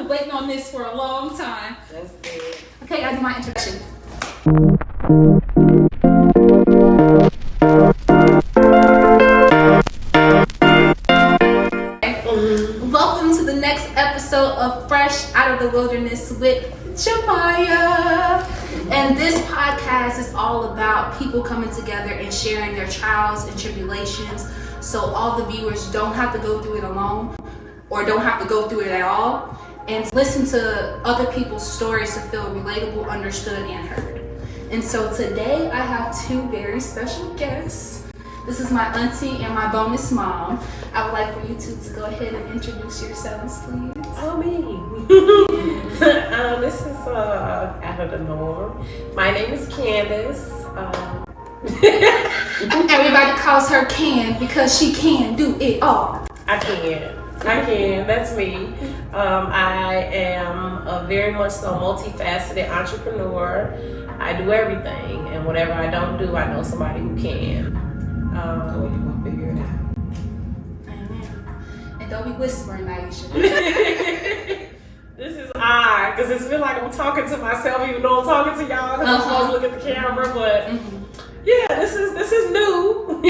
been waiting on this for a long time. That's good. Okay, I do my introduction. Welcome to the next episode of Fresh Out of the Wilderness with Jamaya. And this podcast is all about people coming together and sharing their trials and tribulations, so all the viewers don't have to go through it alone or don't have to go through it at all, and listen to other people's stories to feel relatable, understood, and heard. And so today I have two very special guests. This is my auntie and my bonus mom. I would like for you two to go ahead and introduce yourselves, please. Oh, me. This is out of the norm. My name is Candace. Everybody calls her Can because she can do it all. I can. That's me. I am a very much so multifaceted entrepreneur. I do everything, and whatever I don't do, I know somebody who can. You're gonna figure it out. Amen. And don't be whispering, Aisha. This is odd because it feels like I'm talking to myself, even though I'm talking to y'all because I'm supposed to look at the camera. But yeah, this is new,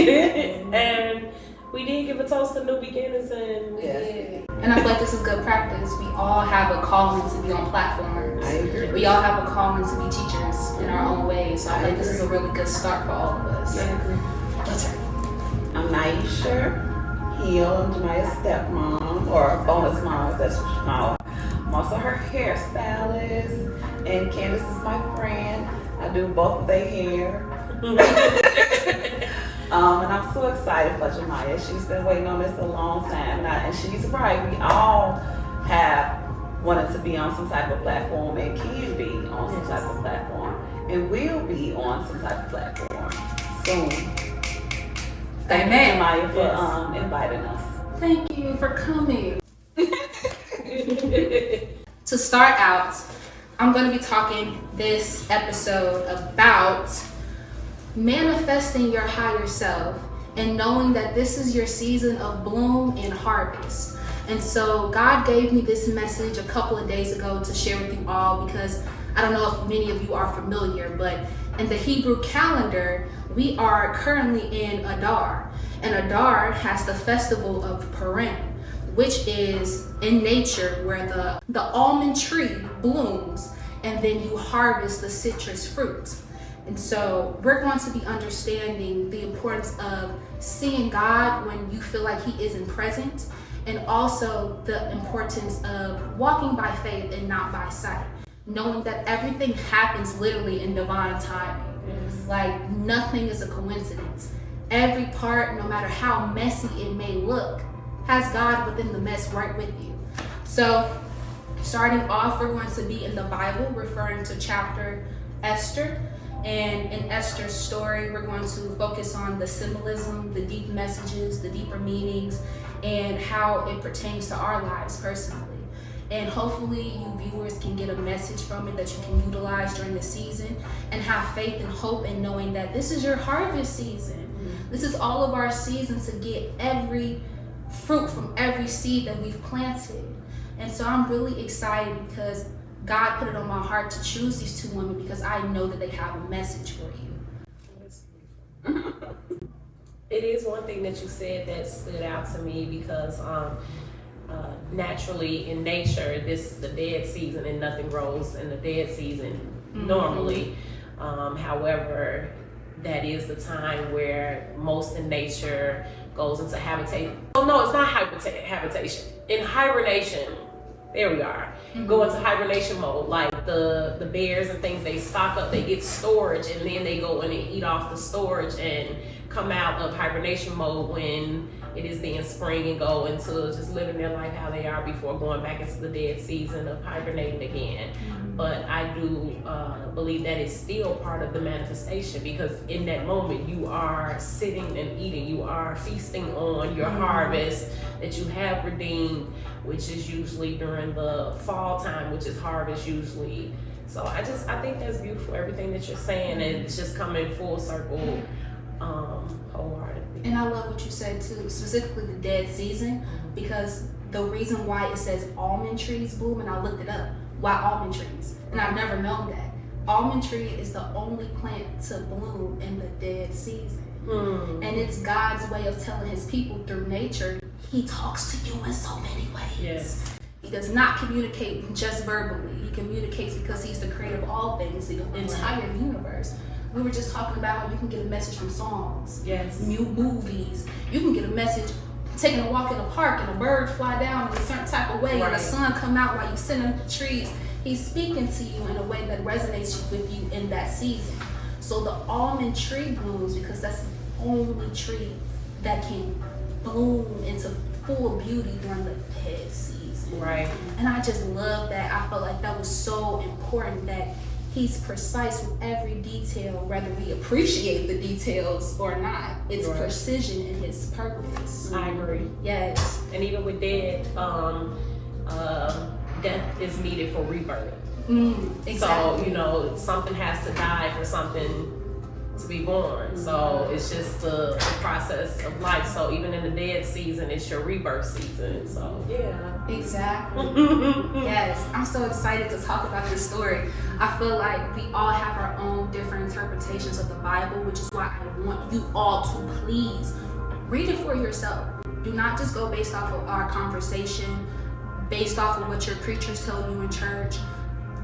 and we did give a toast to new beginnings, and Yes. And I feel like this is good practice. We all have a calling to be on platforms. I agree. We all have a calling to be teachers in our own ways. So I think this is a really good start for all of us. I agree. That's her. I'm Naisha Hill, I'm Jamaya's stepmom, or bonus mom, if that's what you call it. I'm also her hairstylist, and Candace is my friend. I do both of their hair. And I'm so excited for Jamaya. She's been waiting on this a long time, and she's right. We all have wanted to be on some type of platform and can be on some type of platform and will be on some type of platform soon. Thank you, Jamaya, for inviting us. Thank you for coming. To start out, I'm going to be talking this episode about manifesting your higher self and knowing that this is your season of bloom and harvest. And so God gave me this message a couple of days ago to share with you all, because I don't know if many of you are familiar, but in the Hebrew calendar, we are currently in Adar. And Adar has the festival of Purim, which is in nature where the almond tree blooms and then you harvest the citrus fruits. And so we're going to be understanding the importance of seeing God when you feel like He isn't present, and also the importance of walking by faith and not by sight, knowing that everything happens literally in divine timing. Like nothing is a coincidence. Every part, no matter how messy it may look, has God within the mess right with you. So starting off, we're going to be in the Bible, referring to chapter Esther. And in Esther's story, we're going to focus on the symbolism, the deep messages, the deeper meanings, and how it pertains to our lives personally. And hopefully you viewers can get a message from it that you can utilize during the season and have faith and hope in knowing that this is your harvest season. This is all of our season to get every fruit from every seed that we've planted. And so I'm really excited because God put it on my heart to choose these two women because I know that they have a message for you. It is one thing that you said that stood out to me because naturally in nature, this is the dead season and nothing grows in the dead season normally. However, that is the time where most in nature goes into habitation. Oh no, it's not habitation. In hibernation. There we are. Go into hibernation mode. Like the bears and things, they stock up, they get storage, and then they go in and eat off the storage and come out of hibernation mode when it is then spring and go into just living their life how they are before going back into the dead season of hibernating again. But I do believe that is still part of the manifestation, because in that moment you are sitting and eating, you are feasting on your harvest that you have redeemed, which is usually during the fall time, which is harvest usually. So I think that's beautiful, everything that you're saying, and it's just coming full circle wholeheartedly. And I love what you said too, specifically the dead season, because the reason why it says almond trees bloom, and I looked it up. Why almond trees? And I've never known that. Almond tree is the only plant to bloom in the dead season. And it's God's way of telling his people through nature, he talks to you in so many ways. Yes. He does not communicate just verbally. He communicates because he's the creator of all things, the entire universe. We were just talking about how you can get a message from songs, new movies. You can get a message taking a walk in a park and a bird fly down in a certain type of way, and the sun come out while you sit in the trees. He's speaking to you in a way that resonates with you in that season. So the almond tree blooms because that's the only tree that can bloom into full beauty during the dead season. Right. And I just love that. I felt like that was so important, that he's precise with every detail, whether we appreciate the details or not. It's precision in his purpose. I agree. Yes. And even with death, death is needed for rebirth. Exactly. So, you know, something has to die for something to be born. So it's just the process of life. So even in the dead season, it's your rebirth season. So yeah. Exactly. Yes. I'm so excited to talk about this story. I feel like we all have our own different interpretations of the Bible, which is why I want you all to please read it for yourself. Do not just go based off of our conversation, based off of what your preachers tell you in church,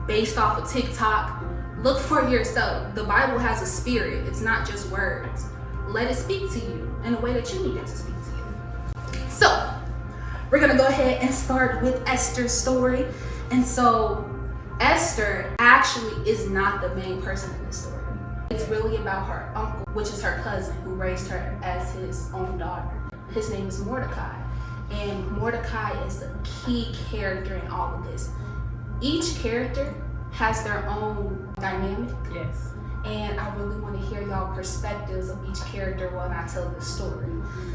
based off of TikTok. Look for yourself. The Bible has a spirit. It's not just words. Let it speak to you in a way that you need it to speak to you. So, we're going to go ahead and start with Esther's story. And so, Esther actually is not the main person in this story. It's really about her uncle, which is her cousin, who raised her as his own daughter. His name is Mordecai. And Mordecai is the key character in all of this. Each character has their own dynamic. Yes. And I really want to hear y'all perspectives of each character when I tell this story.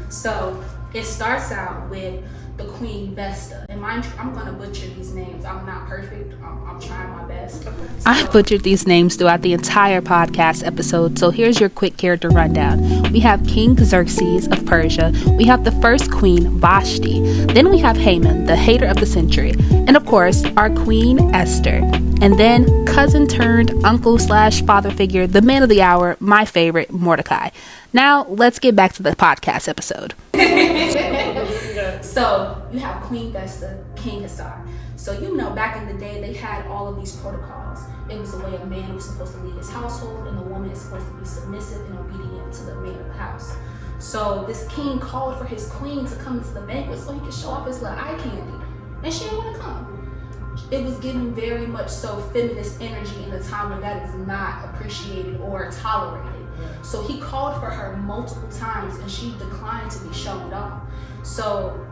So it starts out with the Queen Vesta. And mind you, I'm going to butcher these names. I'm not perfect. I'm trying my best. So, I butchered these names throughout the entire podcast episode, so here's your quick character rundown. We have King Xerxes of Persia. We have the first queen, Vashti. Then we have Haman, the hater of the century. And of course, our queen, Esther. And then cousin turned uncle / father figure, the man of the hour, my favorite, Mordecai. Now, let's get back to the podcast episode. So you have Queen Vesta, King Hassar. So you know, back in the day, they had all of these protocols. It was the way a man was supposed to lead his household, and a woman is supposed to be submissive and obedient to the man of the house. So this king called for his queen to come to the banquet so he could show off his little eye candy, and she didn't want to come. It was giving very much so feminist energy in a time where that is not appreciated or tolerated. So he called for her multiple times, and she declined to be shown off. So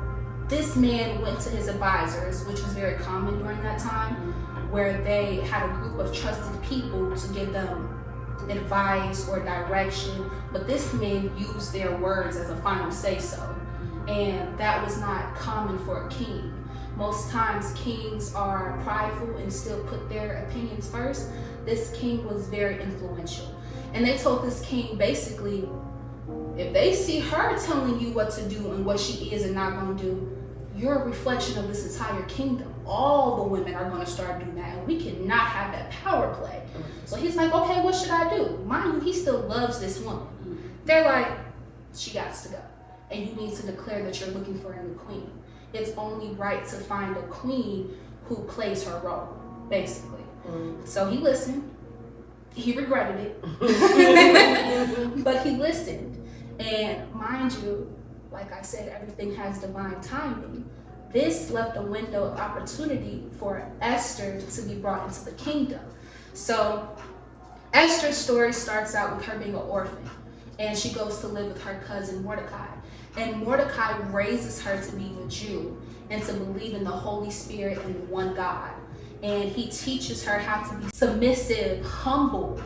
this man went to his advisors, which was very common during that time, where they had a group of trusted people to give them advice or direction, but this man used their words as a final say-so, and that was not common for a king. Most times kings are prideful and still put their opinions first. This king was very influential, and they told this king basically, if they see her telling you what to do and what she is and not going to do, you're a reflection of this entire kingdom. All the women are going to start doing that, and we cannot have that power play. So he's like, okay, what should I do? Mind you, he still loves this woman. They're like, she got to go, and you need to declare that you're looking for a new queen. It's only right to find a queen who plays her role, basically. So he listened. He regretted it, but he listened. And mind you, like I said, everything has divine timing. This left a window of opportunity for Esther to be brought into the kingdom. So Esther's story starts out with her being an orphan, and she goes to live with her cousin Mordecai. And Mordecai raises her to be a Jew and to believe in the Holy Spirit and the one God. And he teaches her how to be submissive, humble,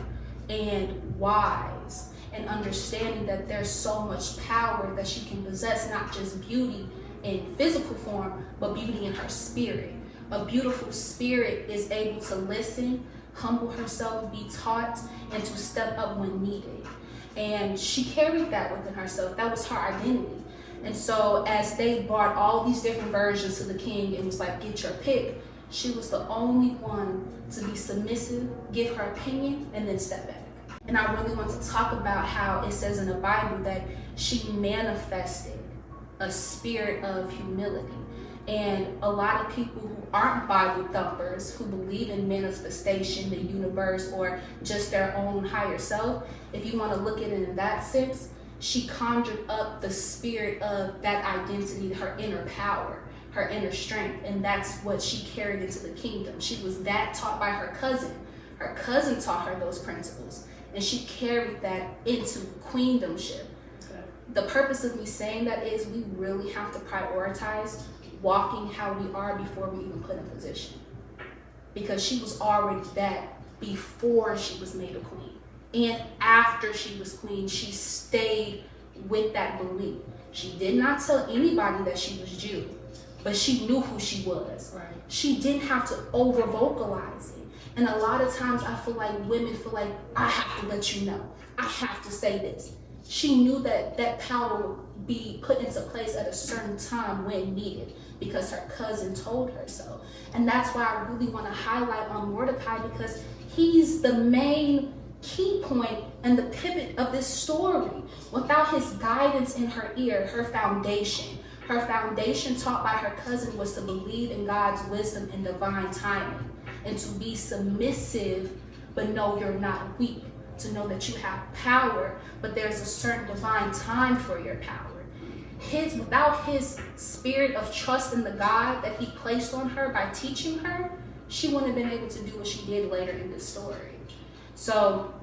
and wise, and understanding that there's so much power that she can possess, not just beauty in physical form, but beauty in her spirit. A beautiful spirit is able to listen, humble herself, be taught, and to step up when needed. And she carried that within herself. That was her identity. And so as they brought all these different versions to the king and was like, get your pick, she was the only one to be submissive, give her opinion, and then step back. And I really want to talk about how it says in the Bible that she manifested a spirit of humility. And a lot of people who aren't Bible thumpers, who believe in manifestation, the universe, or just their own higher self, if you want to look at it in that sense, she conjured up the spirit of that identity, her inner power, her inner strength, and that's what she carried into the kingdom. She was that taught by her cousin. Her cousin taught her those principles, and she carried that into queendomship. Okay. The purpose of me saying that is we really have to prioritize walking how we are before we even put in position, because she was already that before she was made a queen, and after she was queen, she stayed with that belief. She did not tell anybody that she was Jew, but she knew who she was. Right. She didn't have to over vocalize it. And a lot of times I feel like women feel like, I have to let you know, I have to say this. She knew that that power would be put into place at a certain time when needed, because her cousin told her so. And that's why I really want to highlight on Mordecai, because he's the main key point and the pivot of this story. Without his guidance in her ear, her foundation taught by her cousin was to believe in God's wisdom and divine timing, and to be submissive, but know you're not weak, to know that you have power, but there's a certain divine time for your power. Without his spirit of trust in the God that he placed on her by teaching her, she wouldn't have been able to do what she did later in this story. So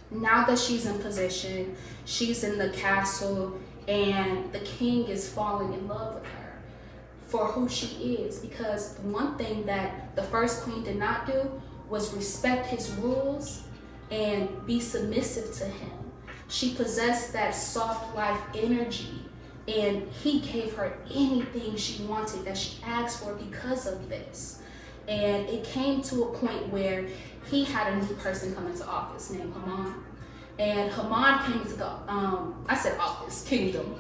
now that she's in position, she's in the castle, and the king is falling in love with her for who she is, because one thing that the first queen did not do was respect his rules and be submissive to him. She possessed that soft life energy, and he gave her anything she wanted that she asked for because of this. And it came to a point where he had a new person come into office named Haman. And Haman came into the, kingdom.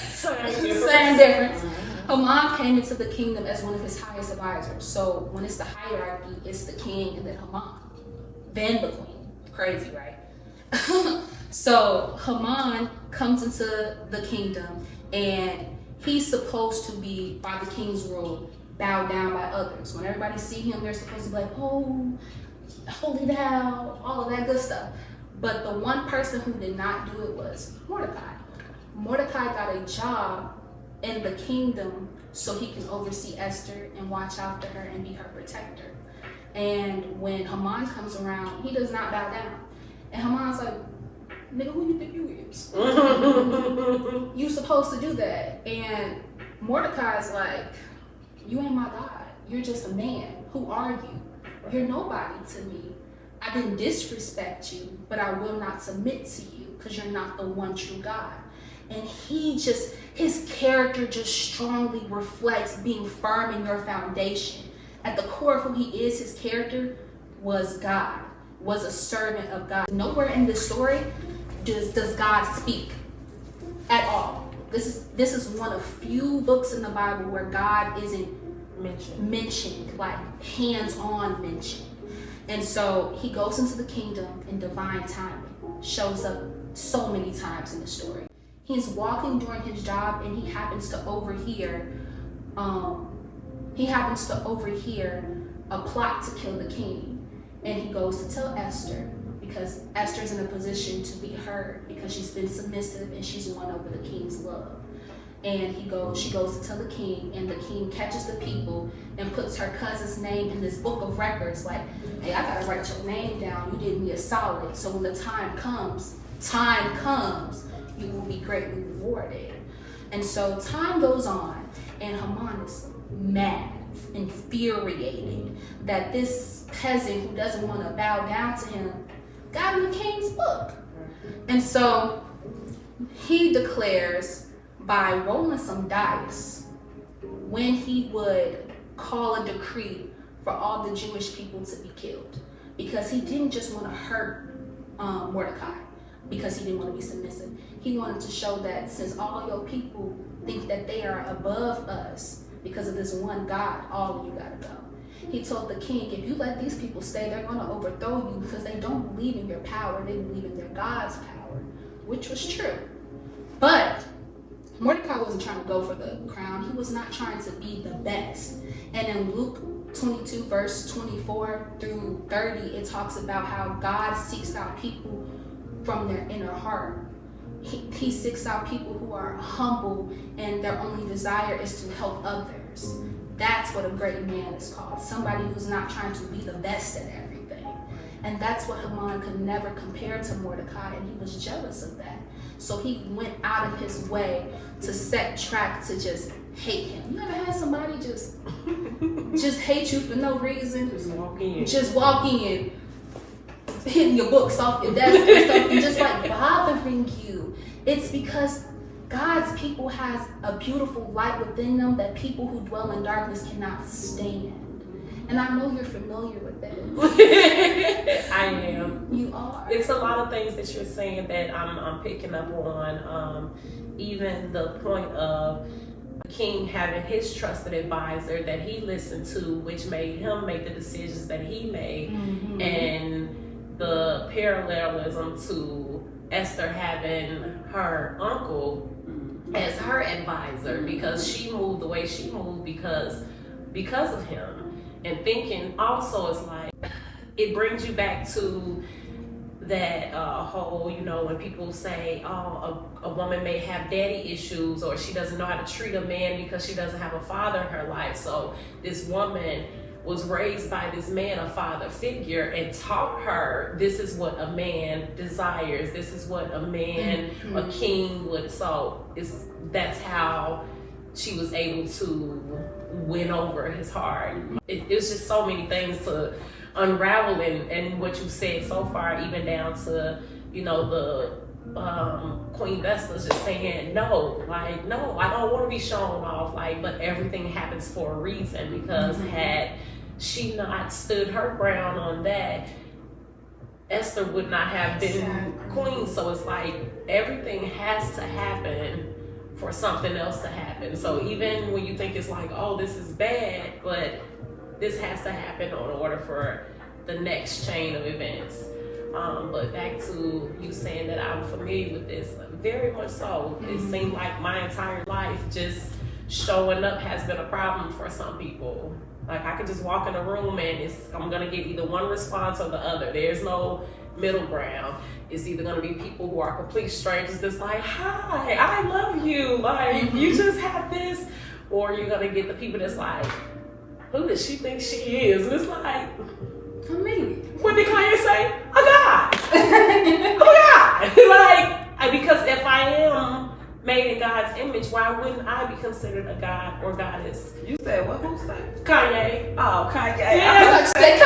Same difference. Haman came into the kingdom as one of his highest advisors. So when it's the hierarchy, it's the king and then Haman, then the queen. Crazy, right? So Haman comes into the kingdom, and he's supposed to be, by the king's rule, bowed down by others. When everybody see him, they're supposed to be like, oh, holy thou, all of that good stuff. But the one person who did not do it was Mordecai. Mordecai got a job in the kingdom so he can oversee Esther and watch after her and be her protector. And when Haman comes around, he does not bow down. And Haman's like, nigga, who you think you is? You supposed to do that. And Mordecai's like, you ain't my God. You're just a man. Who are you? You're nobody to me. I didn't disrespect you, but I will not submit to you because you're not the one true God. And his character just strongly reflects being firm in your foundation. At the core of who he is, his character was God, was a servant of God. Nowhere in this story does God speak at all. This is one of few books in the Bible where God isn't mentioned, like hands-on mentioned. And so he goes into the kingdom in divine timing, shows up so many times in the story. He's walking during his job, and he happens to overhear a plot to kill the king. And he goes to tell Esther, because Esther's in a position to be heard because she's been submissive and she's won over the king's love. And she goes to tell the king, and the king catches the people and puts her cousin's name in this book of records, like, hey, I gotta write your name down. You did me a solid. So when the time comes, you will be greatly rewarded. And so time goes on, and Haman is mad, infuriated that this peasant who doesn't want to bow down to him got in the king's book. And so he declares, by rolling some dice, when he would call a decree for all the Jewish people to be killed, because he didn't just want to hurt Mordecai, because he didn't want to be submissive. He wanted to show that since all your people think that they are above us because of this one God, all of you gotta go. He told the king, if you let these people stay, they're gonna overthrow you because they don't believe in your power, they believe in their God's power, which was true. But Mordecai wasn't trying to go for the crown. He was not trying to be the best. And in Luke 22, verse 24 through 30, it talks about how God seeks out people from their inner heart. He seeks out people who are humble and their only desire is to help others. That's what a great man is called. Somebody who's not trying to be the best at everything. And that's what Haman could never compare to Mordecai, and he was jealous of that. So he went out of his way to set track to just hate him. You ever had somebody just hate you for no reason? Just walk in, hitting your books off your desk or something, just like bothering you. It's because God's people has a beautiful light within them that people who dwell in darkness cannot stand. And I know you're familiar with that. I am. You are. It's a lot of things that you're saying that I'm picking up on. Even the point of the king having his trusted advisor that he listened to, which made him make the decisions that he made. Mm-hmm. And the parallelism to Esther having her uncle as her advisor because she moved the way she moved because of him. And thinking also is like, it brings you back to that whole, when people say, oh, a woman may have daddy issues or she doesn't know how to treat a man because she doesn't have a father in her life. So this woman was raised by this man, a father figure, and taught her this is what a man desires. This is what a man, a king would. So that's how she was able to win over his heart. It's just so many things to unravel in what you said so far, even down to, the Queen Vesta's just saying, no, I don't want to be shown off, but everything happens for a reason, because had she not stood her ground on that, Esther would not have been queen. So it's like everything has to happen for something else to happen. So even when you think it's like, oh, this is bad, but this has to happen in order for the next chain of events. But back to you saying that I'm familiar with this, very much so. It seemed like my entire life just showing up has been a problem for some people. Like I could just walk in a room and I'm gonna get either one response or the other. There's no middle ground. It's either gonna be people who are complete strangers that's like, hi, I love you, like you just have this, or you're gonna get the people that's like, who does she think she is? And it's like, me. What did Kanye say? A God. A God. Because if I am made in God's image, why wouldn't I be considered a god or goddess? You said what? Who said? Kanye. Oh, Kanye. Yeah. I thought you said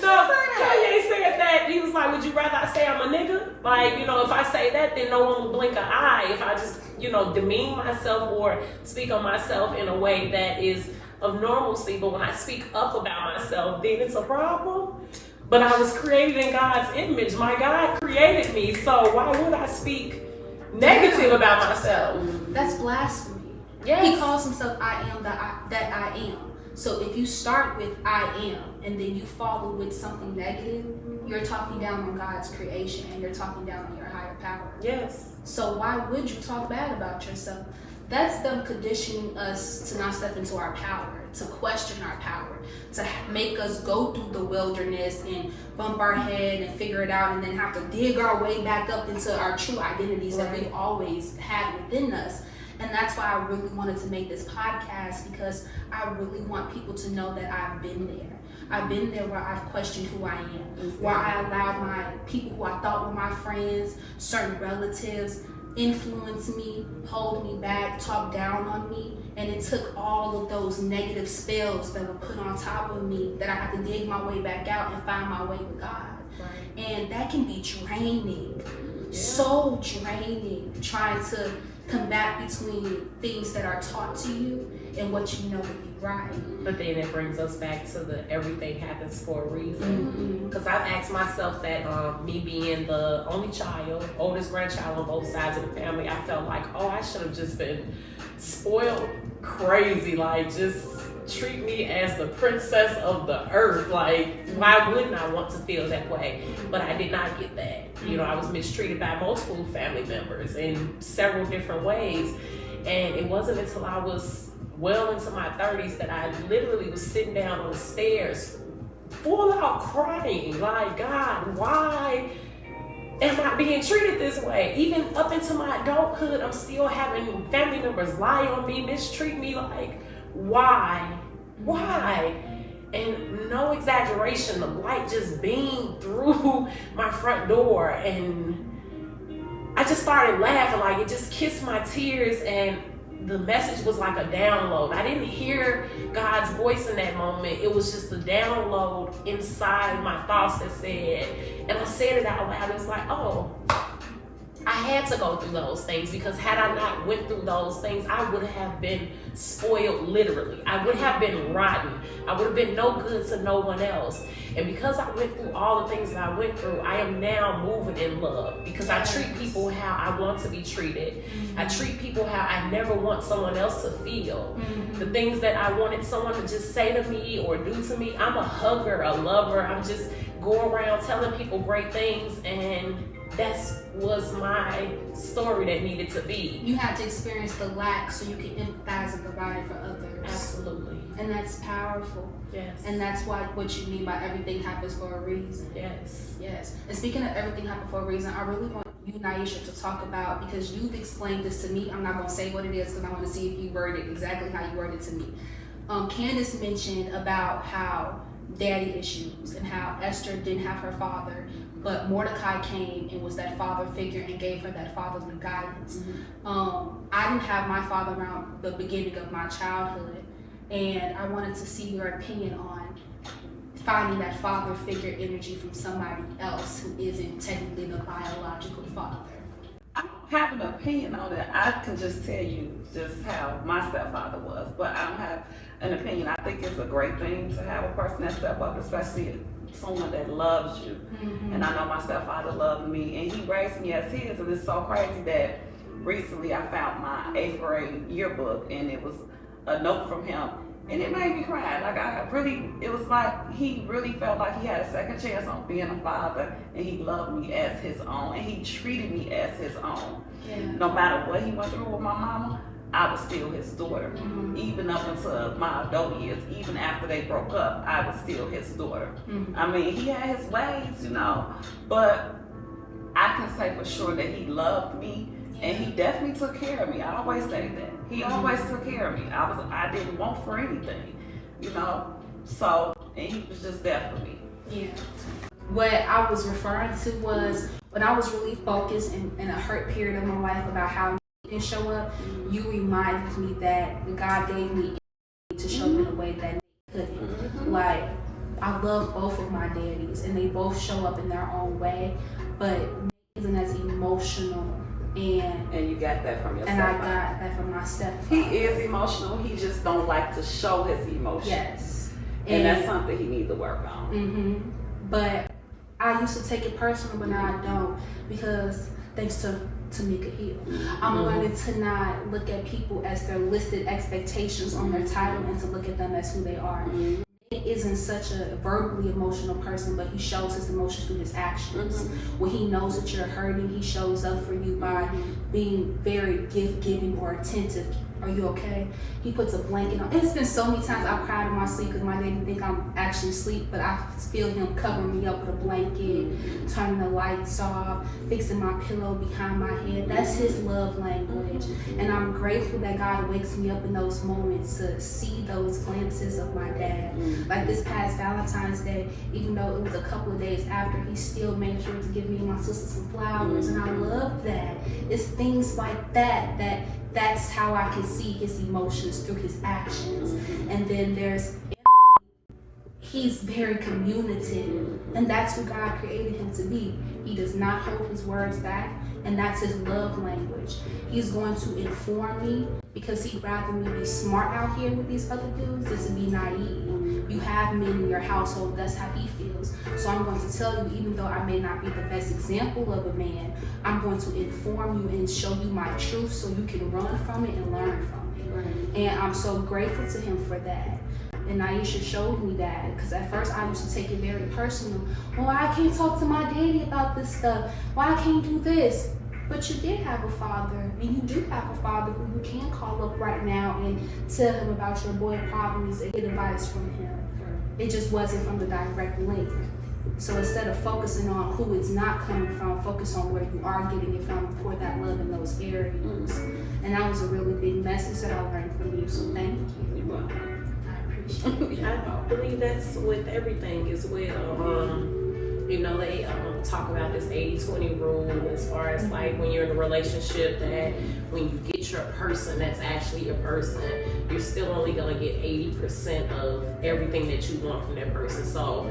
No, Kanye said that. He was like, would you rather I say I'm a nigga? Like, if I say that, then no one will blink an eye. If I just, demean myself or speak on myself in a way that is of normalcy, but when I speak up about myself, then it's a problem. But I was created in God's image. My God created me, so why would I speak negative about myself? That's blasphemy. Yes. He calls himself I am that I am. So if you start with I am and then you follow with something negative, you're talking down on God's creation and you're talking down on your higher power. Yes. So why would you talk bad about yourself? That's them conditioning us to not step into our power, to question our power, to make us go through the wilderness and bump our head and figure it out and then have to dig our way back up into our true identities that we've always had within us. And that's why I really wanted to make this podcast, because I really want people to know that I've been there. I've been there where I've questioned who I am, where I allowed my people who I thought were my friends, certain relatives, influence me, hold me back, talk down on me, and it took all of those negative spells that were put on top of me that I had to dig my way back out and find my way with God. Right. And that can be draining, so draining, trying to combat between things that are taught to you and what you know to be right. But then it brings us back to the everything happens for a reason. Because I've asked myself that, me being the only child, oldest grandchild on both sides of the family, I felt like, oh, I should have just been spoiled crazy, like just treat me as the princess of the earth. Like, why wouldn't I want to feel that way? But I did not get that. You know, I was mistreated by multiple family members in several different ways. And it wasn't until I was well into my 30s that I literally was sitting down on the stairs, full out crying, like, God, why am I being treated this way? Even up into my adulthood, I'm still having family members lie on me, mistreat me. Like, why? And no exaggeration, the light just beamed through my front door, and I just started laughing. Like, it just kissed my tears, and the message was like a download. I didn't hear God's voice in that moment. It was just a download inside my thoughts that said, and I said it out loud. It was like, oh, I had to go through those things, because had I not went through those things, I would have been spoiled literally. I would have been rotten. I would have been no good to no one else. And because I went through all the things that I went through, I am now moving in love, because I treat people how I want to be treated. I treat people how I never want someone else to feel. The things that I wanted someone to just say to me or do to me, I'm a hugger, a lover. I'm just go around telling people great things, and that was my story that needed to be. You had to experience the lack so you can empathize and provide it for others. Absolutely. And that's powerful. Yes. And that's what you mean by everything happens for a reason. Yes. Yes. And speaking of everything happens for a reason, I really want you, Naisha, to talk about, because you've explained this to me. I'm not going to say what it is, because I want to see if you word it exactly how you worded it to me. Candace mentioned about how daddy issues and how Esther didn't have her father, but Mordecai came and was that father figure and gave her that fatherly guidance. I didn't have my father around the beginning of my childhood, and I wanted to see your opinion on finding that father figure energy from somebody else who isn't technically the biological father. I don't have an opinion on it. I can just tell you just how my stepfather was, but I don't have an opinion. I think it's a great thing to have a person that step up, especially someone that loves you. And I know my stepfather loved me, and he raised me as his, and it's so crazy that recently I found my 8th grade yearbook, and it was a note from him, and it made me cry. Like, it was like he really felt like he had a second chance on being a father, and he loved me as his own, and he treated me as his own. No matter what he went through with my mama, I was still his daughter. Even up until my adult years, even after they broke up, I was still his daughter. I mean, he had his ways, you know, but I can say for sure that he loved me, and he definitely took care of me. I always say that. He always took care of me. I didn't want for anything, you know, so, and he was just there for me. Yeah. What I was referring to was when I was really focused in a hurt period of my life about how didn't show up, you reminded me that God gave me to show me the way that they couldn't. Like, I love both of my daddies, and they both show up in their own way, but isn't as emotional, and you got that from your and I stepfather. got that from my stepfather. He is emotional. He just don't like to show his emotion. Yes, and that's something he needs to work on. But I used to take it personal, but now I don't, because thanks to Tamika Hill, I'm learning to not look at people as their listed expectations on their title, and to look at them as who they are. He isn't such a verbally emotional person, but he shows his emotions through his actions. When he knows that you're hurting, he shows up for you by being very gift-giving or attentive. Are you okay? He puts a blanket on. It's been so many times I've cried in my sleep because my daddy think I'm actually asleep, but I feel him covering me up with a blanket, turning the lights off, fixing my pillow behind my head. That's his love language. And I'm grateful that God wakes me up in those moments to see those glimpses of my dad. Like this past Valentine's Day, even though it was a couple of days after, he still made sure to give me and my sister some flowers, and I love that. It's things like that's how I can see his emotions through his actions. And then there's he's very communicative, and that's who God created him to be. He does not hold his words back, and that's his love language. He's going to inform me because he'd rather me be smart out here with these other dudes than to be naive. You have men in your household, that's how he feels. So I'm going to tell you, even though I may not be the best example of a man, I'm going to inform you and show you my truth so you can run from it and learn from it. Right. And I'm so grateful to him for that. And Aisha showed me that, because at first I used to take it very personal. Well, I can't talk to my daddy about this stuff. Why I can't do this? But you did have a father, and you do have a father who you can call up right now and tell him about your boy problems and get advice from him. It just wasn't from the direct link. So instead of focusing on who it's not coming from, focus on where you are getting it from and pour that love in those areas. And that was a really big message that I learned from you, so thank you. I believe that's with everything as well. You know, they talk about this 80-20 rule as far as like when you're in a relationship, that when you get your person that's actually your person, you're still only gonna get 80% of everything that you want from that person. So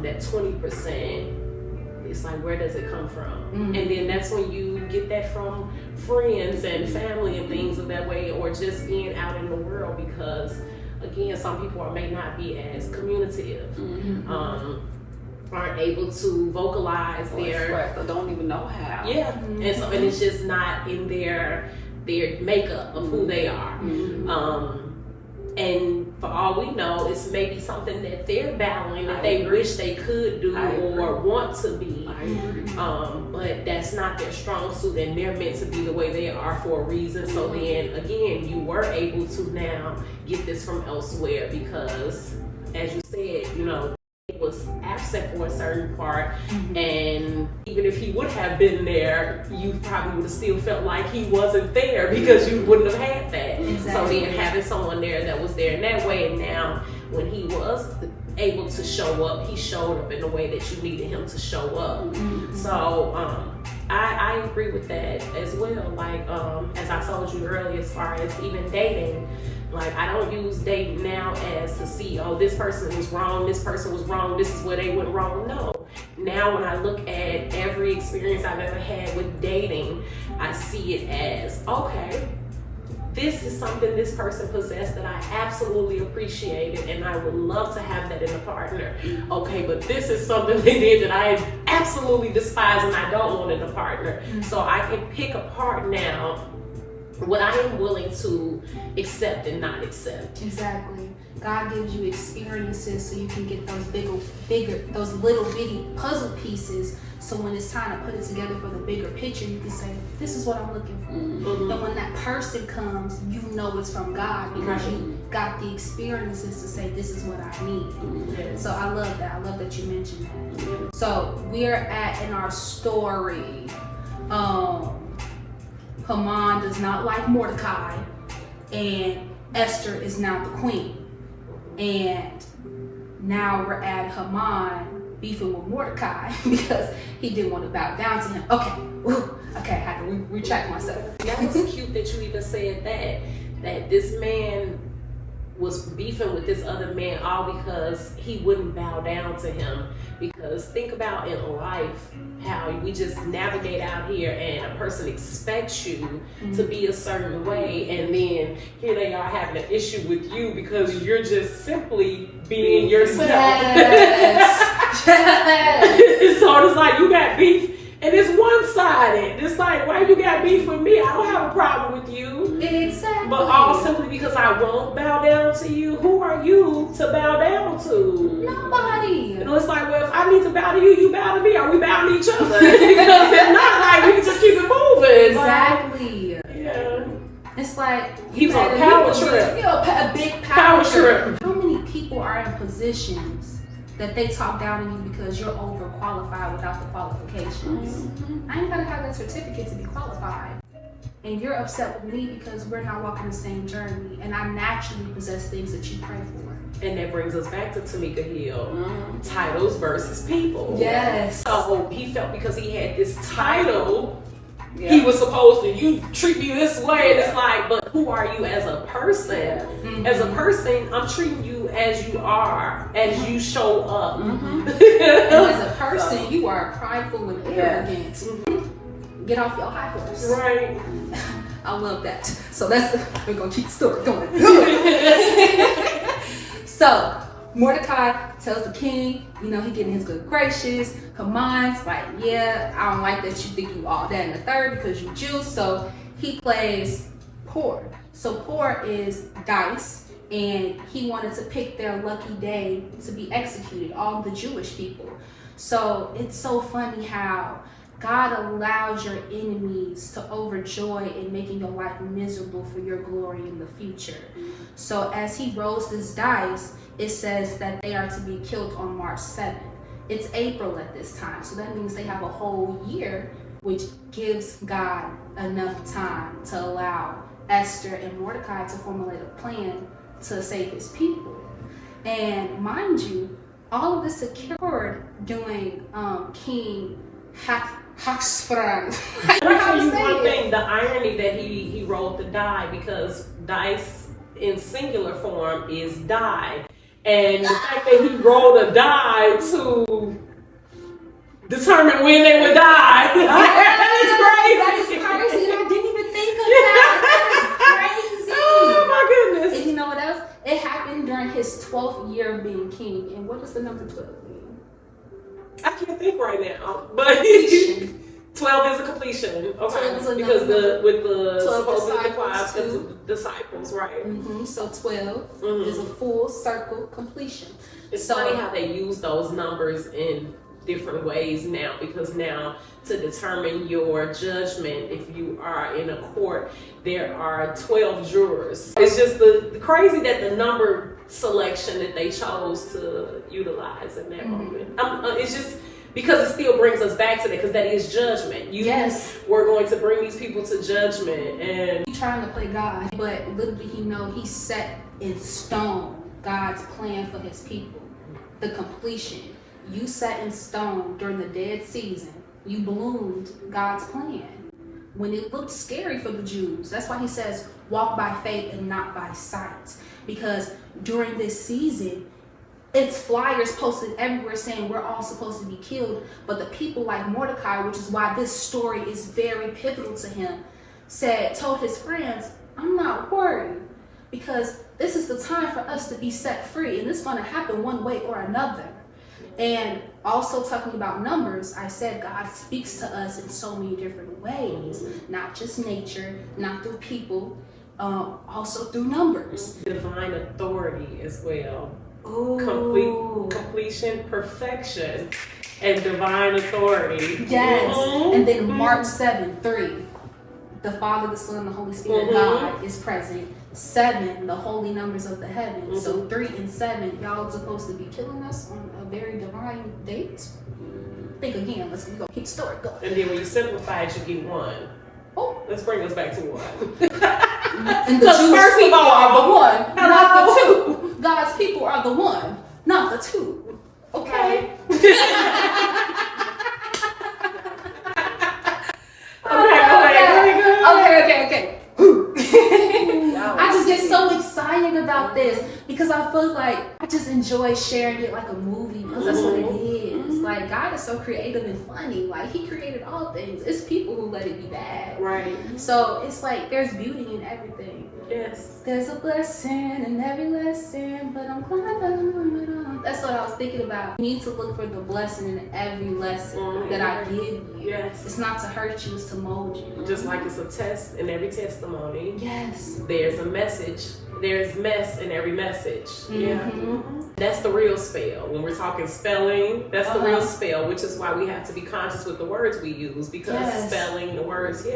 that 20%, it's like, where does it come from? And then that's when you get that from friends and family and things of that way, or just being out in the world, because again, some people may not be as communicative, aren't able to vocalize their, or don't even know how. Yeah, and so, and it's just not in their makeup of who they are. And for all we know, it's maybe something that they're battling that they wish they could do or want to be. But that's not their strong suit, and they're meant to be the way they are for a reason. So then again, you were able to now get this from elsewhere, because as you said, you know, it was absent for a certain part, and even if he would have been there, you probably would have still felt like he wasn't there, because you wouldn't have had that. Exactly. So then having someone there that was there in that way, and now when he was able to show up, he showed up in the way that you needed him to show up. So I agree with that as well. Like as I told you earlier, as far as even dating, like I don't use dating now as to see, oh, this person was wrong, this person was wrong, this is where they went wrong. No. Now when I look at every experience I've ever had with dating, I see it as, okay, this is something this person possessed that I absolutely appreciated, and I would love to have that in a partner. Okay, but this is something they did that I absolutely despise and I don't want in a partner. So I can pick apart now what I am willing to accept and not accept. Exactly. God gives you experiences so you can get those bigger, those little bitty puzzle pieces. So when it's time to put it together for the bigger picture, you can say, this is what I'm looking for. And when that person comes, you know it's from God, because you got the experiences to say, this is what I need. So I love that. I love that you mentioned that. So we're in our story. Haman does not like Mordecai, and Esther is now the queen. And now we're at Haman beefing with Mordecai because he didn't want to bow down to him. Okay, I had to retract myself. That was cute that you even said that this man was beefing with this other man all because he wouldn't bow down to him. Because think about in life how we just navigate out here and a person expects you to be a certain way, and then here they are having an issue with you because you're just simply being yourself. Yes. So it's like you got beef and it's one-sided. It's like, why you got beef with me? I don't have a problem with you. Exactly. But all simply because I won't bow down to you. Who are you to bow down to? Nobody. You know, it's like, well, if I need to bow to you, you bow to me. Are we bowing to each other? Because if not, like, we can just keep it moving. Exactly. Like, yeah. It's like He was on a power trip. You know, a big power trip. How many people are in positions that they talk down on you because you're overqualified without the qualifications? I ain't gotta have that certificate to be qualified. And you're upset with me because we're not walking the same journey, and I naturally possess things that you pray for. And that brings us back to Tamika Hill. Titles versus people. Yes. So he felt because he had this title, he was supposed to, you treat me this way, and it's like, but who are you as a person? Mm-hmm. As a person, I'm treating you as you are, as you show up. Mm-hmm. And as a person, you are prideful and arrogant. Mm-hmm. Get off your high horse. Right. I love that. So we're gonna keep the story going. So Mordecai tells the king, he getting his good graces. Haman's like, yeah, I don't like that you think you all that and the third because you Jews. So he plays poor. So poor is dice, and he wanted to pick their lucky day to be executed, all the Jewish people. So it's so funny how God allows your enemies to overjoy in making your life miserable for your glory in the future. So as he rolls this dice, it says that they are to be killed on March 7th. It's April at this time, so that means they have a whole year, which gives God enough time to allow Esther and Mordecai to formulate a plan to save his people. And mind you, all of this occurred during King Haxfran. Let me tell you one thing, the irony that he rolled the die, because dice in singular form is die. And the fact that he rolled a die to determine when they would die. That is crazy. That is crazy. I didn't even think of that. That is crazy. Oh my goodness. And you know what else? It happened during his 12th year of being king. And what does the number 12 mean? I can't think right now. But 12 is a completion. Okay. Is a because number. with the 12 supposed disciples, disciples, right? Mm-hmm. So 12 is a full circle completion. It's funny how they use those numbers in different ways now, because now to determine your judgment, if you are in a court, there are 12 jurors. It's just the crazy that the number selection that they chose to utilize in that moment. It's just because it still brings us back to that, because that is judgment. We're going to bring these people to judgment, and he's trying to play God, but little did he know he set in stone God's plan for his people, the completion. You set in stone during the dead season. You bloomed God's plan when it looked scary for the Jews. That's why he says, walk by faith and not by sight. Because during this season, it's flyers posted everywhere saying we're all supposed to be killed. But the people like Mordecai, which is why this story is very pivotal to him, told his friends, I'm not worried, because this is the time for us to be set free. And it's going to happen one way or another. And also talking about numbers, I said God speaks to us in so many different ways, not just nature, not through people, also through numbers. divine authority as well. Ooh. Completion, perfection, and divine authority. Yes. And then March 7, 3. The Father, the Son, the Holy Spirit, God is present. 7, the holy numbers of the heavens. So 3 and 7, y'all are supposed to be killing us on a very divine date. Think again. Let's go keep the story going. And then when you simplify it, you get 1. Oh. Let's bring us back to 1. And the Jewish people are the 1, not the 2. God's people are the 1, not the 2. Okay. Okay. I just get so excited about this because I feel like I just enjoy sharing it like a movie, because that's what it is. Like, God is so creative and funny. Like, he created all things. It's people who let it be bad. Right. So it's like there's beauty in everything. Yes. There's a blessing in every lesson, but I'm glad that I'm moving on. That's what I was thinking about. You need to look for the blessing in every lesson that I give you. Yes. It's not to hurt you, it's to mold you. Just like it's a test in every testimony. Yes. There's a message. There's mess in every message. Mm-hmm. That's the real spell. When we're talking spelling, that's the real spell, which is why we have to be conscious with the words we use, because spelling the words,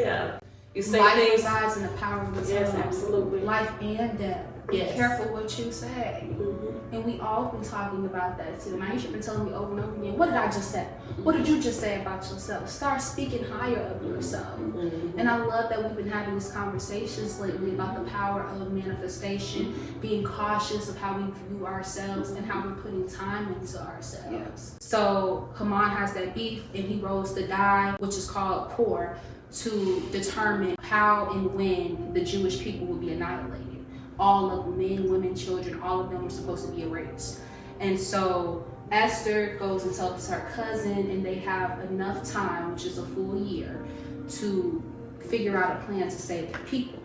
you say life things. resides in the power of the tongue. Yes, absolutely. Life and death. Be careful what you say. Mm-hmm. And we all been talking about that too. My Aisha been telling me over and over again, what did I just say? What did you just say about yourself? Start speaking higher of yourself. Mm-hmm. And I love that we've been having these conversations lately about the power of manifestation, being cautious of how we view ourselves and how we're putting time into ourselves. So Haman has that beef and he rolls the die, which is called poor. to determine how and when the Jewish people would be annihilated. All of men, women, children, all of them were supposed to be erased. And so Esther goes and tells her cousin, and they have enough time, which is a full year, to figure out a plan to save their people.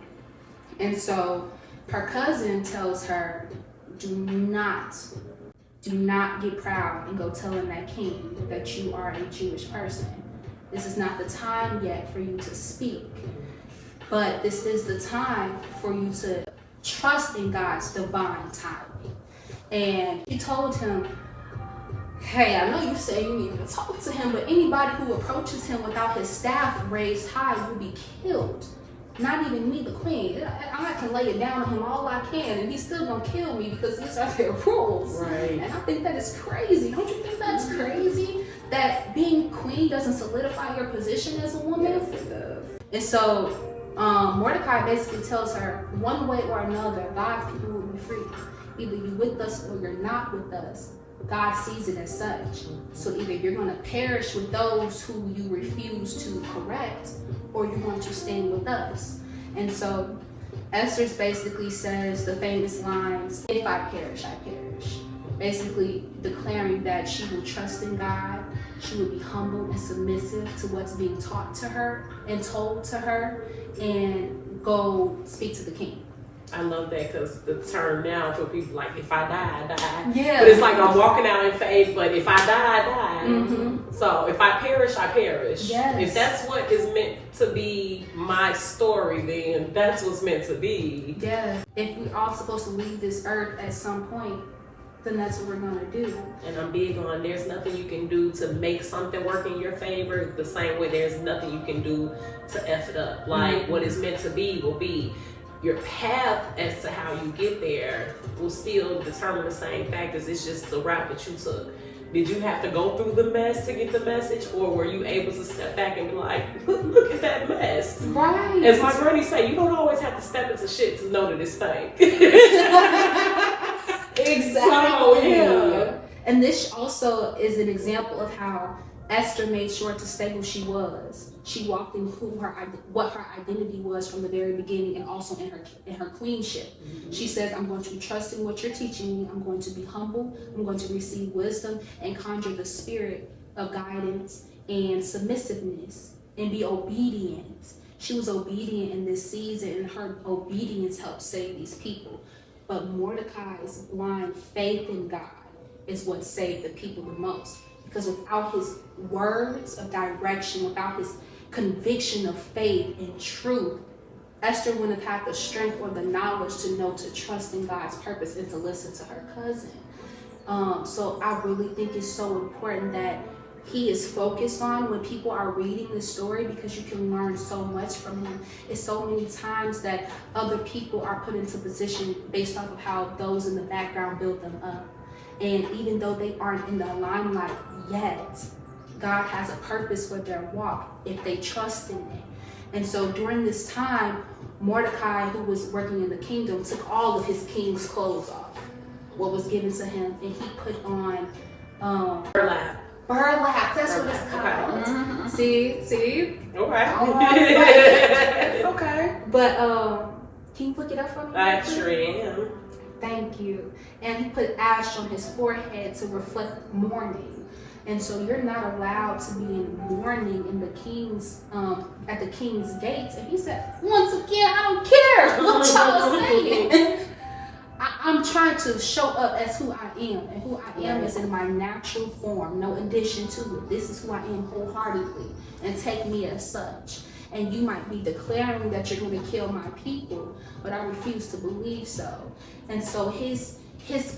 And so her cousin tells her, do not get proud and go telling that king that you are a Jewish person. This is not the time yet for you to speak, but this is the time for you to trust in God's divine timing. And he told him, hey, I know you say you need to talk to him, but anybody who approaches him without his staff raised high will be killed. Not even me, the queen. I can lay it down on him all I can, and he's still gonna kill me because these are their rules. Right. And I think that is crazy. Don't you think that's crazy? That being queen doesn't solidify your position as a woman? Yes, it does. And so Mordecai basically tells her, one way or another, God's people will be free. Either you're with us or you're not with us. God sees it as such. So either you're going to perish with those who you refuse to correct, or you're going to stand with us. And so Esther basically says the famous lines, if I perish, I perish. Basically declaring that she will trust in God, she will be humble and submissive to what's being taught to her and told to her, and go speak to the king. I love that, because the term now for people, like, if I die, I die. Yeah. But it's like I'm walking out in faith, but if I die, I die. Mm-hmm. So if I perish, I perish. Yes. If that's what is meant to be my story, then that's what's meant to be. Yeah. If we're all supposed to leave this earth at some point, then that's what we're going to do. And I'm big on, there's nothing you can do to make something work in your favor, the same way there's nothing you can do to F it up. Like, what is meant to be will be. Your path as to how you get there will still determine the same factors. It's just the route that you took. Did you have to go through the mess to get the message, or were you able to step back and be like, look at that mess? Right. As my granny say, you don't always have to step into shit to know that it's stank. Exactly. So, yeah. And this also is an example of how Esther made sure to stay who she was. She walked in what her identity was from the very beginning, and also in her queenship. Mm-hmm. She says, I'm going to trust in what you're teaching me. I'm going to be humble. I'm going to receive wisdom and conjure the spirit of guidance and submissiveness and be obedient. She was obedient in this season, and her obedience helped save these people. But Mordecai's blind faith in God is what saved the people the most. Because without his words of direction, without his conviction of faith and truth, Esther wouldn't have had the strength or the knowledge to know to trust in God's purpose and to listen to her cousin. So I really think it's so important that he is focused on when people are reading this story, because you can learn so much from him. It's so many times that other people are put into position based off of how those in the background build them up. And even though they aren't in the limelight yet, God has a purpose for their walk if they trust in it. And so during this time, Mordecai, who was working in the kingdom, took all of his king's clothes off, what was given to him, and he put on Burlap. Burlap, that's what it's called. Okay. Mm-hmm. See? Okay. It's okay. But can you look it up for me? I sure am. Thank you. And he put ash on his forehead to reflect mourning. And so you're not allowed to be in mourning in the king's at the king's gates. And he said, once again, I don't care what y'all saying. I'm trying to show up as who I am, and who I am is in my natural form, no addition to it. This is who I am wholeheartedly, and take me as such. And you might be declaring that you're going to kill my people, but I refuse to believe so. And so his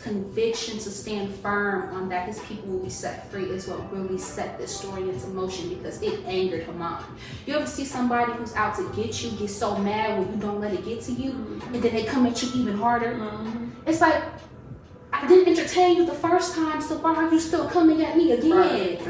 conviction to stand firm on that his people will be set free is what really set this story into motion, because it angered Haman. You ever see somebody who's out to get you get so mad when you don't let it get to you, and then they come at you even harder? Mm-hmm. It's like, I didn't entertain you the first time, so why are you still coming at me again? Right.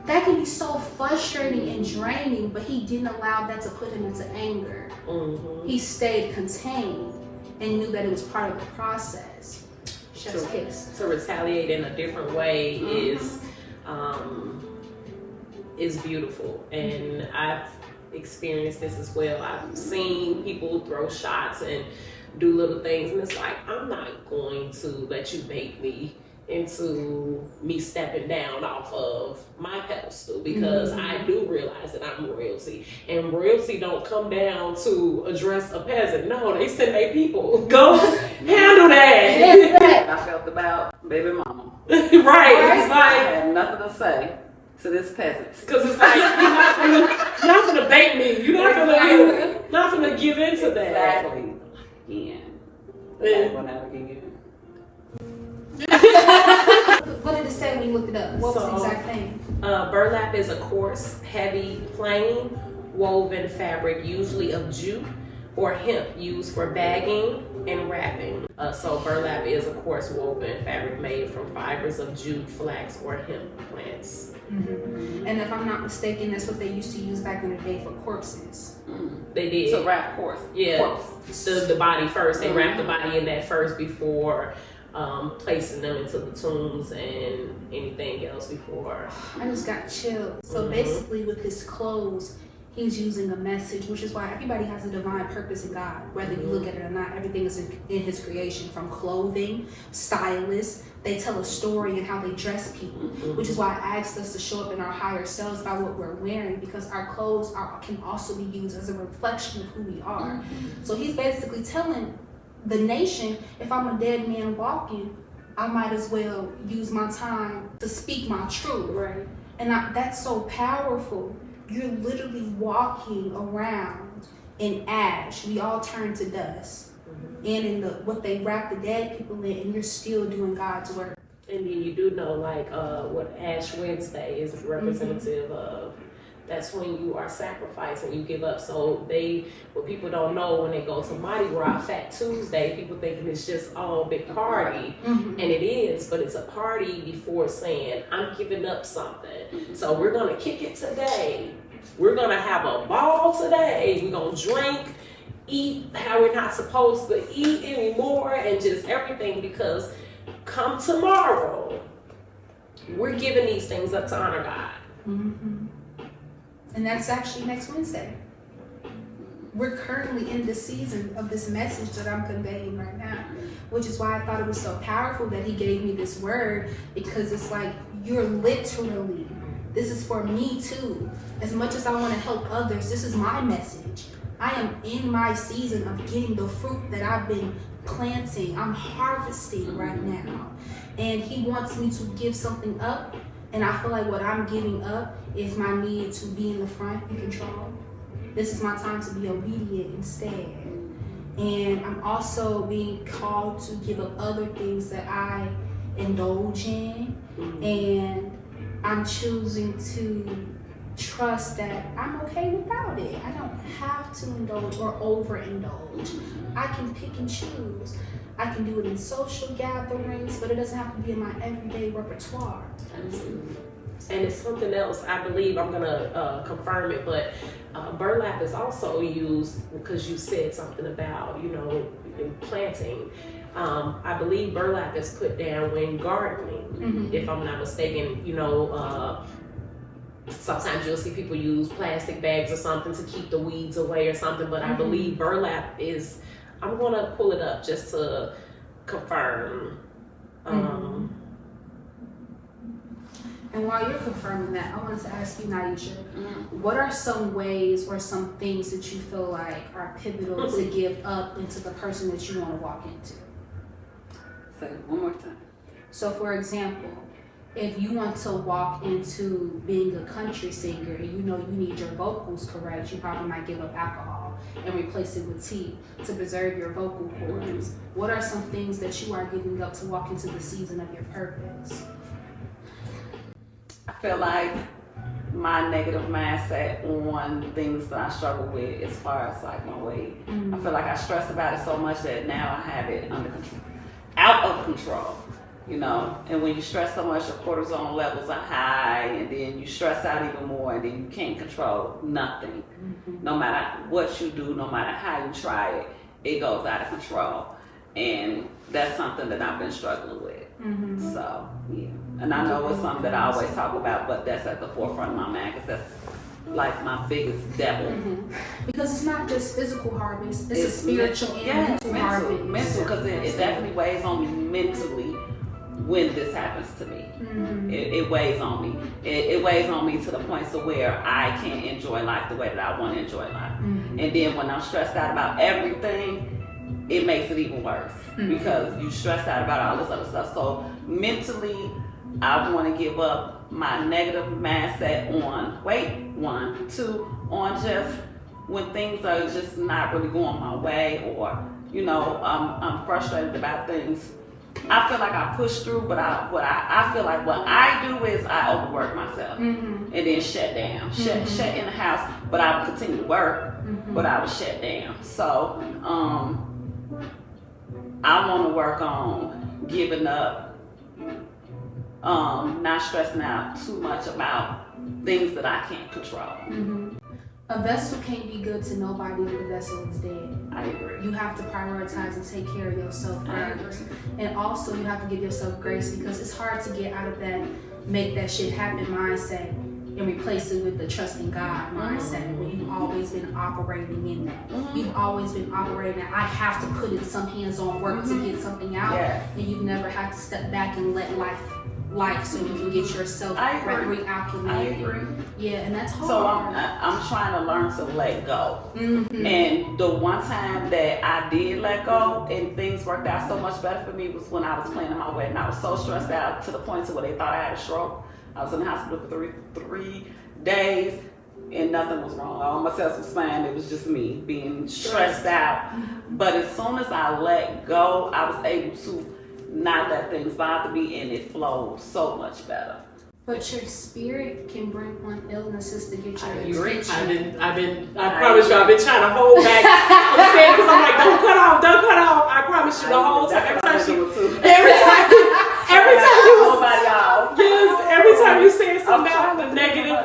That can be so frustrating and draining, but he didn't allow that to put him into anger. Mm-hmm. He stayed contained and knew that it was part of the process. Chef's kiss. To retaliate in a different way is beautiful, and I've experienced this as well. I've seen people throw shots and do little things, and it's like, I'm not going to let you bait me into me stepping down off of my pedestal, because I do realize that I'm royalty, and royalty don't come down to address a peasant. No, they send their people. Go handle that. I felt about baby mama. Right. It's I like, had nothing to say to this peasant. because it's like, you're not gonna bait me. You're not gonna give into that. Exactly. Again. One out again. What did it say when you looked it up? What was the exact thing? Burlap is a coarse, heavy, plain woven fabric, usually of jute or hemp, used for bagging and wrapping. So burlap is a coarse woven fabric made from fibers of jute, flax, or hemp plants. And if I'm not mistaken, that's what they used to use back in the day for corpses. They did. To wrap corpse. Yeah. Corpse. The body first. They wrap the body in that first before placing them into the tombs and anything else before. I just got chilled. So basically with his clothes, he's using a message, which is why everybody has a divine purpose in God. Whether you look at it or not, everything is in his creation, from clothing, stylists. They tell a story and how they dress people, which is why I asked us to show up in our higher selves by what we're wearing, because our clothes can also be used as a reflection of who we are. So he's basically telling the nation, if I'm a dead man walking, I might as well use my time to speak my truth. Right. And that's so powerful. You're literally walking around in ash. We all turn to dust. And in what they wrap the dead people in, and you're still doing God's work. And then you do know, like, what Ash Wednesday is representative of. That's when you are sacrificing, you give up. So what people don't know when they go to Mardi Gras, Fat Tuesday, people thinking it's just all big party. And it is, but it's a party before saying, I'm giving up something. So we're going to kick it today. We're going to have a ball today. We're going to drink, eat how we're not supposed to eat anymore, and just everything, because come tomorrow, we're giving these things up to honor God. And that's actually next Wednesday. We're currently in the season of this message that I'm conveying right now, which is why I thought it was so powerful that he gave me this word, because it's like, you're literally, this is for me too. As much as I want to help others, this is my message. I am in my season of getting the fruit that I've been planting. I'm harvesting right now. And he wants me to give something up. And I feel like what I'm giving up is my need to be in the front and control. This is my time to be obedient instead. And I'm also being called to give up other things that I indulge in. And I'm choosing to trust that I'm okay without it. I don't have to indulge or overindulge. I can pick and choose. I can do it in social gatherings, but it doesn't have to be in my everyday repertoire. And it's something else, I believe, I'm gonna confirm it, but burlap is also used, because you said something about, in planting. I believe burlap is put down when gardening, if I'm not mistaken. Sometimes you'll see people use plastic bags or something to keep the weeds away or something, but I believe burlap is, I'm gonna pull it up just to confirm. And while you're confirming that, I wanted to ask you, Naisha, what are some ways or some things that you feel like are pivotal to give up into the person that you want to walk into? Say it one more time. So for example, if you want to walk into being a country singer and you need your vocals correct, you probably might give up alcohol and replace it with tea to preserve your vocal cords. What are some things that you are giving up to walk into the season of your purpose? I feel like my negative mindset on things that I struggle with as far as like my weight. I feel like I stress about it so much that now I have it under control, out of control. And when you stress so much, your cortisol levels are high, and then you stress out even more, and then you can't control nothing. No matter what you do, no matter how you try it, it goes out of control. And that's something that I've been struggling with. So, yeah. And I know it's something that I always talk about, but that's at the forefront of my mind, because that's like my biggest devil. Because it's not just physical harvest; it's a spiritual and mental harvest. Mental, because it definitely weighs on me mentally when this happens to me. It weighs on me. It weighs on me to the point to where I can't enjoy life the way that I want to enjoy life. And then when I'm stressed out about everything, it makes it even worse because you stressed out about all this other stuff. So mentally, I want to give up my negative mindset on weight, 1, 2, on just when things are just not really going my way, or I'm frustrated about things. I feel like I push through, but I feel like what I do is I overwork myself and then shut down, shut in the house. But I would continue to work, but I would shut down. So I want to work on giving up, not stressing out too much about things that I can't control. A vessel can't be good to nobody if the vessel is dead. I agree. You have to prioritize and take care of yourself first. And also you have to give yourself grace, because it's hard to get out of that make that shit happen mindset and replace it with the trusting God mindset when you've always been operating in that. You've always been operating that I have to put in some hands-on work to get something out. And you've never had to step back and let life so you can get yourself reacclimated. I agree. Yeah, and that's hard. So I'm trying to learn to let go. And the one time that I did let go and things worked out so much better for me was when I was planning my wedding. I was so stressed out to the point to where they thought I had a stroke. I was in the hospital for three days and nothing was wrong. All my cells was fine. It was just me being stressed out. But as soon as I let go, I was able to not let things bother me, and it flowed so much better. But your spirit can bring on illnesses to get your attention. I promise you, I've been trying to hold back. I'm saying, because I'm like, don't cut off. I promise you, the whole time. Every time you say something about the negative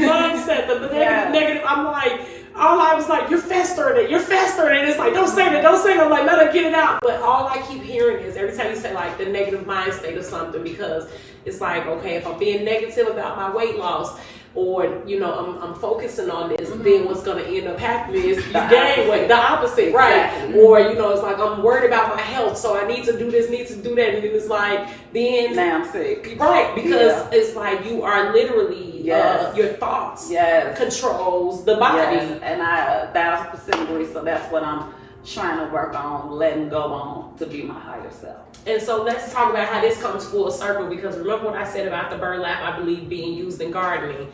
mindset, the negative, I'm like, all I was like, you're festering it. It's like, don't say that. I'm like, let her get it out. But all I keep hearing is every time you say like the negative mind state or something, because it's like, okay, if I'm being negative about my weight loss, or I'm focusing on this, then what's gonna end up happening is you gain weight. The opposite, right? Exactly. Or it's like I'm worried about my health, so I need to do this, need to do that, and then it's like now I'm sick, right? Because it's like you are literally your thoughts controls the body, and I 1,000% agree. So that's what I'm trying to work on, letting go on to be my higher self. And so let's talk about how this comes full circle, because remember what I said about the burlap, I believe, being used in gardening.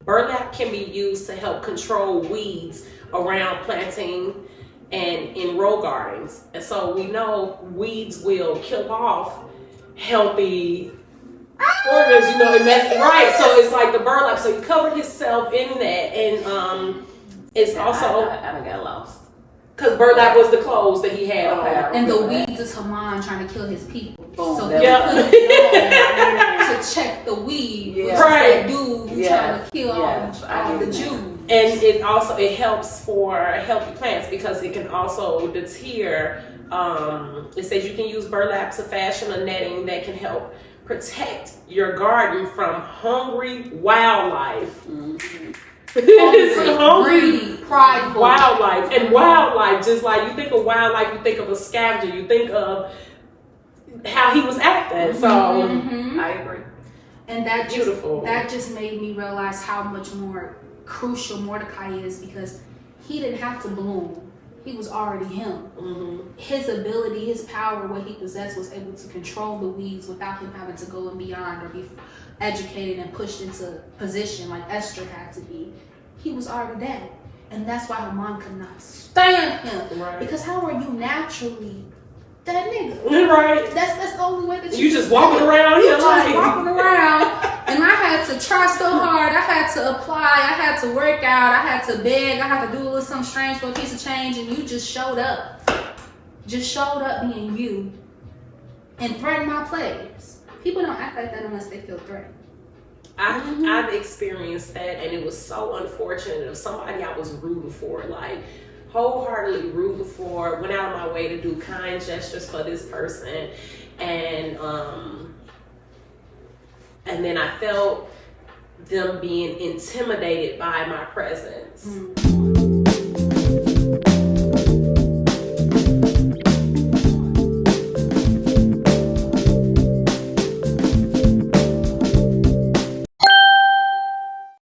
Burlap can be used to help control weeds around planting and in row gardens. And so we know weeds will kill off healthy organs, and that's right. So it's like the burlap. So he covered himself in that, and it's also I got lost. Because burlap was the clothes that he had on. And the weeds is Haman trying to kill his people. So they put it on to check the weed. Which is that dude who's trying to kill all the Jews. And it helps for healthy plants, because it can also deter. It says you can use burlap to fashion a netting that can help protect your garden from hungry wildlife. Hungry, prideful wildlife. And wildlife, just like you think of wildlife, you think of a scavenger, you think of how he was acting. So I agree. And that just made me realize how much more crucial Mordecai is, because he didn't have to bloom. He was already him. His ability, his power, what he possessed, was able to control the weeds without him having to go and beyond or be educated and pushed into position like Esther had to be. He was already that. And that's why Haman could not stand him. Right. Because how are you naturally that nigga? Right. That's the only way that you just walking around here like walking around. And I had to try so hard. I had to apply. I had to work out. I had to beg. I had to do a little something strange for a piece of change. And you just showed up. Just showed up being you. And threatened my players. People don't act like that unless they feel threatened. I've experienced that, and it was so unfortunate of somebody I was rooting for, like wholeheartedly rooting for, went out of my way to do kind gestures for this person, and then I felt them being intimidated by my presence.